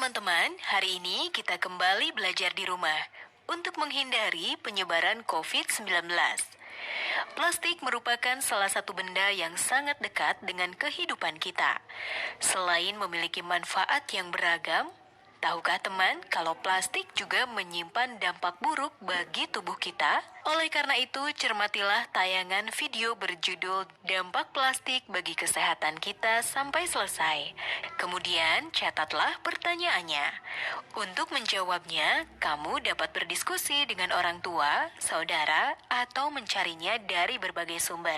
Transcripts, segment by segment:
teman-teman, hari ini kita kembali belajar di rumah untuk menghindari penyebaran COVID-19. Plastik merupakan salah satu benda yang sangat dekat dengan kehidupan kita. Selain memiliki manfaat yang beragam, tahukah teman kalau plastik juga menyimpan dampak buruk bagi tubuh kita? Oleh karena itu, cermatilah tayangan video berjudul Dampak Plastik bagi Kesehatan Kita sampai selesai. Kemudian, catatlah pertanyaannya. Untuk menjawabnya, kamu dapat berdiskusi dengan orang tua, saudara, atau mencarinya dari berbagai sumber.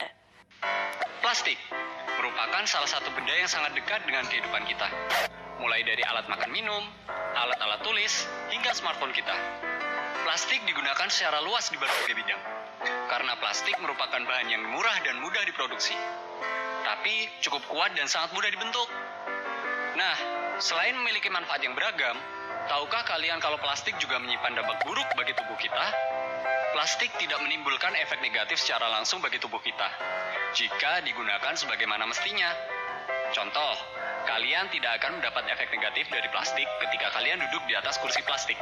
Plastik merupakan salah satu benda yang sangat dekat dengan kehidupan kita. Mulai dari alat makan minum, alat-alat tulis, hingga smartphone kita. Plastik digunakan secara luas di berbagai bidang. Karena plastik merupakan bahan yang murah dan mudah diproduksi. Tapi cukup kuat dan sangat mudah dibentuk. Nah, selain memiliki manfaat yang beragam, tahukah kalian kalau plastik juga menyimpan dampak buruk bagi tubuh kita? Plastik tidak menimbulkan efek negatif secara langsung bagi tubuh kita jika digunakan sebagaimana mestinya. Contoh, kalian tidak akan mendapat efek negatif dari plastik ketika kalian duduk di atas kursi plastik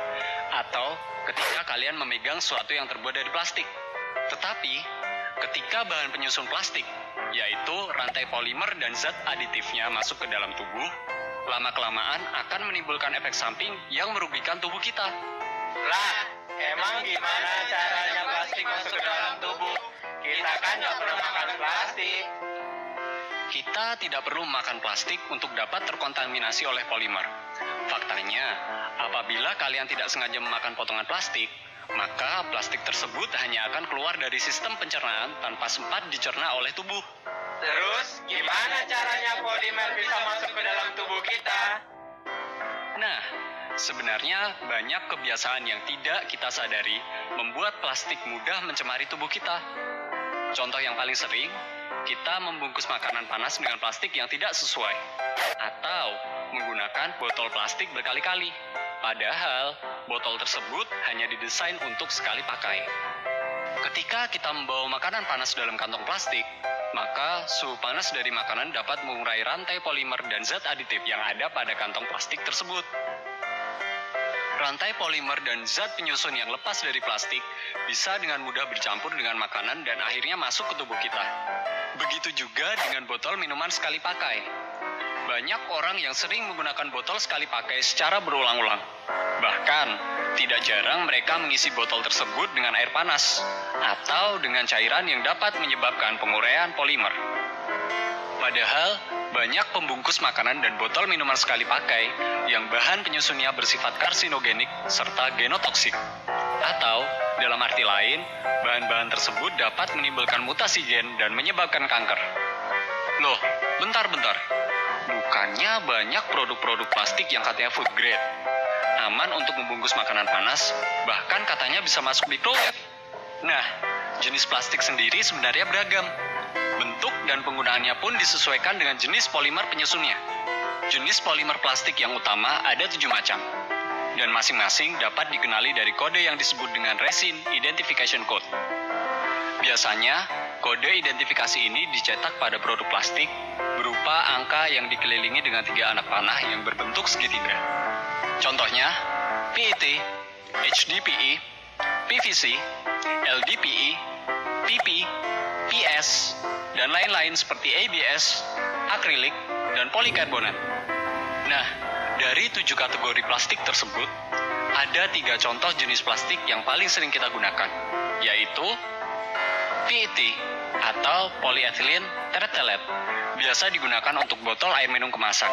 atau ketika kalian memegang sesuatu yang terbuat dari plastik. Tetapi, ketika bahan penyusun plastik, yaitu rantai polimer dan zat aditifnya masuk ke dalam tubuh, lama-kelamaan akan menimbulkan efek samping yang merugikan tubuh kita. Lah, emang gimana caranya plastik masuk ke dalam tubuh? Kita kan nggak pernah makan plastik. Kita tidak perlu memakan plastik untuk dapat terkontaminasi oleh polimer. Faktanya, apabila kalian tidak sengaja memakan potongan plastik, maka plastik tersebut hanya akan keluar dari sistem pencernaan tanpa sempat dicerna oleh tubuh. Terus, gimana caranya polimer bisa masuk ke dalam tubuh kita? Nah, sebenarnya banyak kebiasaan yang tidak kita sadari membuat plastik mudah mencemari tubuh kita. Contoh yang paling sering, kita membungkus makanan panas dengan plastik yang tidak sesuai, atau menggunakan botol plastik berkali-kali. Padahal, botol tersebut hanya didesain untuk sekali pakai. Ketika kita membawa makanan panas dalam kantong plastik, maka suhu panas dari makanan dapat mengurai rantai polimer dan zat aditif yang ada pada kantong plastik tersebut. Rantai polimer dan zat penyusun yang lepas dari plastik bisa dengan mudah bercampur dengan makanan dan akhirnya masuk ke tubuh kita. Begitu juga dengan botol minuman sekali pakai. Banyak orang yang sering menggunakan botol sekali pakai secara berulang-ulang. Bahkan, tidak jarang mereka mengisi botol tersebut dengan air panas atau dengan cairan yang dapat menyebabkan penguraian polimer. Padahal, banyak pembungkus makanan dan botol minuman sekali pakai yang bahan penyusunnya bersifat karsinogenik serta genotoksik. Atau, dalam arti lain, bahan-bahan tersebut dapat menimbulkan mutasi gen dan menyebabkan kanker. Loh, bentar-bentar. Bukannya banyak produk-produk plastik yang katanya food grade, aman untuk membungkus makanan panas, bahkan katanya bisa masuk microwave. Nah, jenis plastik sendiri sebenarnya beragam. Bentuk dan penggunaannya pun disesuaikan dengan jenis polimer penyusunnya. Jenis polimer plastik yang utama ada 7 macam, dan masing-masing dapat dikenali dari kode yang disebut dengan Resin Identification Code. Biasanya, kode identifikasi ini dicetak pada produk plastik berupa angka yang dikelilingi dengan 3 anak panah yang berbentuk segitiga. Contohnya, PET, HDPE, PVC, LDPE, PP, PS, dan lain-lain seperti ABS, akrilik, dan polikarbonat. Nah, dari 7 kategori plastik tersebut, ada 3 contoh jenis plastik yang paling sering kita gunakan, yaitu PET atau polyethylene terephthalate, biasa digunakan untuk botol air minum kemasan.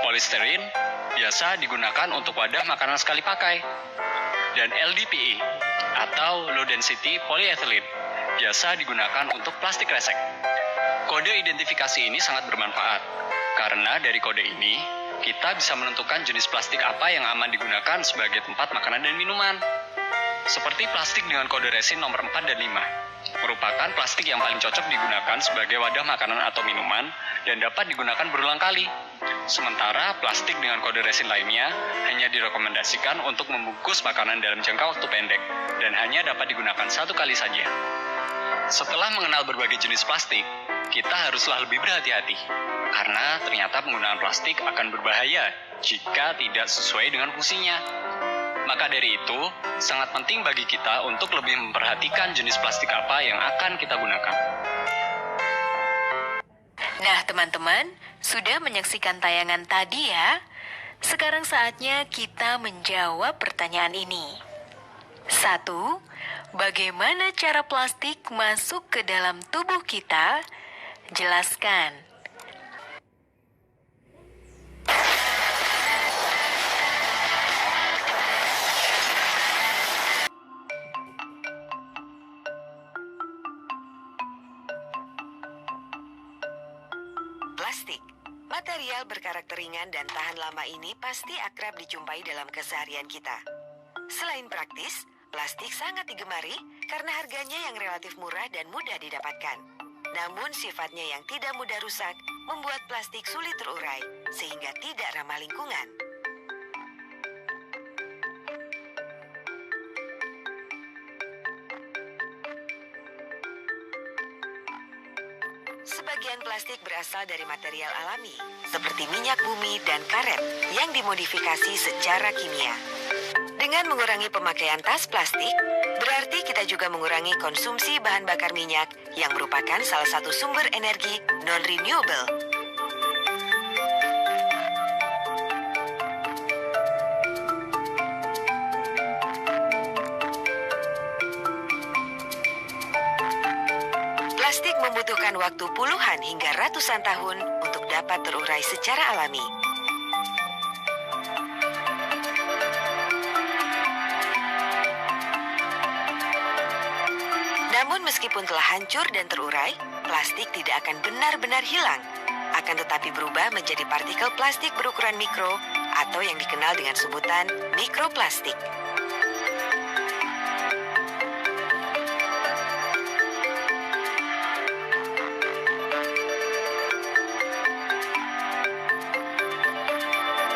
Polystyrene biasa digunakan untuk wadah makanan sekali pakai. Dan LDPE atau low density polyethylene biasa digunakan untuk plastik kresek. Kode identifikasi ini sangat bermanfaat karena dari kode ini kita bisa menentukan jenis plastik apa yang aman digunakan sebagai tempat makanan dan minuman. Seperti plastik dengan kode resin nomor 4 dan 5, merupakan plastik yang paling cocok digunakan sebagai wadah makanan atau minuman dan dapat digunakan berulang kali. Sementara plastik dengan kode resin lainnya hanya direkomendasikan untuk membungkus makanan dalam jangka waktu pendek dan hanya dapat digunakan 1 kali saja. Setelah mengenal berbagai jenis plastik, kita haruslah lebih berhati-hati. Karena ternyata penggunaan plastik akan berbahaya jika tidak sesuai dengan fungsinya. Maka dari itu, sangat penting bagi kita untuk lebih memperhatikan jenis plastik apa yang akan kita gunakan. Nah, teman-teman, sudah menyaksikan tayangan tadi ya? Sekarang saatnya kita menjawab pertanyaan ini. 1. Bagaimana cara plastik masuk ke dalam tubuh kita? Jelaskan. Plastik. Material berkarakter ringan dan tahan lama ini pasti akrab dijumpai dalam keseharian kita. Selain praktis, plastik sangat digemari karena harganya yang relatif murah dan mudah didapatkan. Namun sifatnya yang tidak mudah rusak membuat plastik sulit terurai sehingga tidak ramah lingkungan. Sebagian plastik berasal dari material alami, seperti minyak bumi dan karet yang dimodifikasi secara kimia. Dengan mengurangi pemakaian tas plastik, berarti kita juga mengurangi konsumsi bahan bakar minyak yang merupakan salah satu sumber energi non-renewable. Plastik membutuhkan waktu puluhan hingga ratusan tahun untuk dapat terurai secara alami. Namun meskipun telah hancur dan terurai, plastik tidak akan benar-benar hilang. Akan tetapi berubah menjadi partikel plastik berukuran mikro atau yang dikenal dengan sebutan mikroplastik.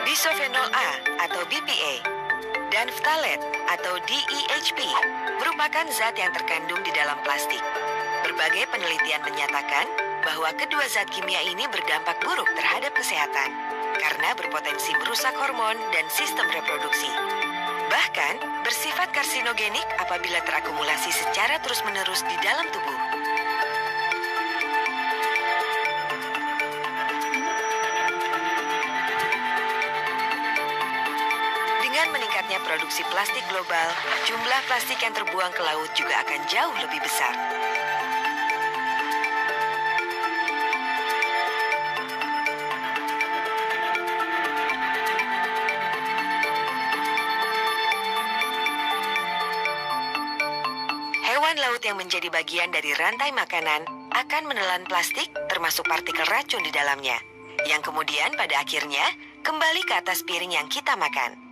Bisofenol A atau BPA dan phthalates atau DEHP merupakan zat yang terkandung di dalam plastik. Berbagai penelitian menyatakan bahwa kedua zat kimia ini berdampak buruk terhadap kesehatan karena berpotensi merusak hormon dan sistem reproduksi. Bahkan bersifat karsinogenik apabila terakumulasi secara terus-menerus di dalam tubuh. Dengan meningkatnya produksi plastik global, jumlah plastik yang terbuang ke laut juga akan jauh lebih besar. Hewan laut yang menjadi bagian dari rantai makanan akan menelan plastik termasuk partikel racun di dalamnya, yang kemudian pada akhirnya kembali ke atas piring yang kita makan.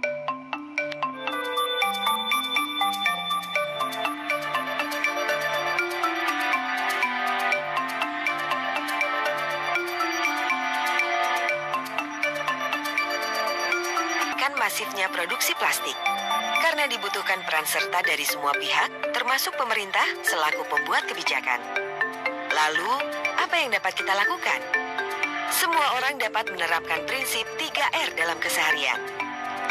Masifnya produksi plastik karena dibutuhkan peran serta dari semua pihak, termasuk pemerintah selaku pembuat kebijakan. Lalu, apa yang dapat kita lakukan? Semua orang dapat menerapkan prinsip 3R dalam keseharian.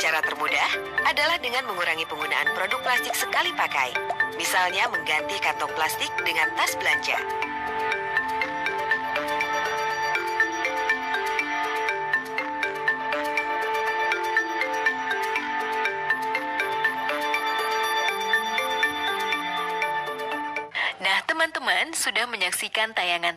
Cara termudah adalah dengan mengurangi penggunaan produk plastik sekali pakai, misalnya mengganti kantong plastik dengan tas belanja. Nah, teman-teman sudah menyaksikan tayangan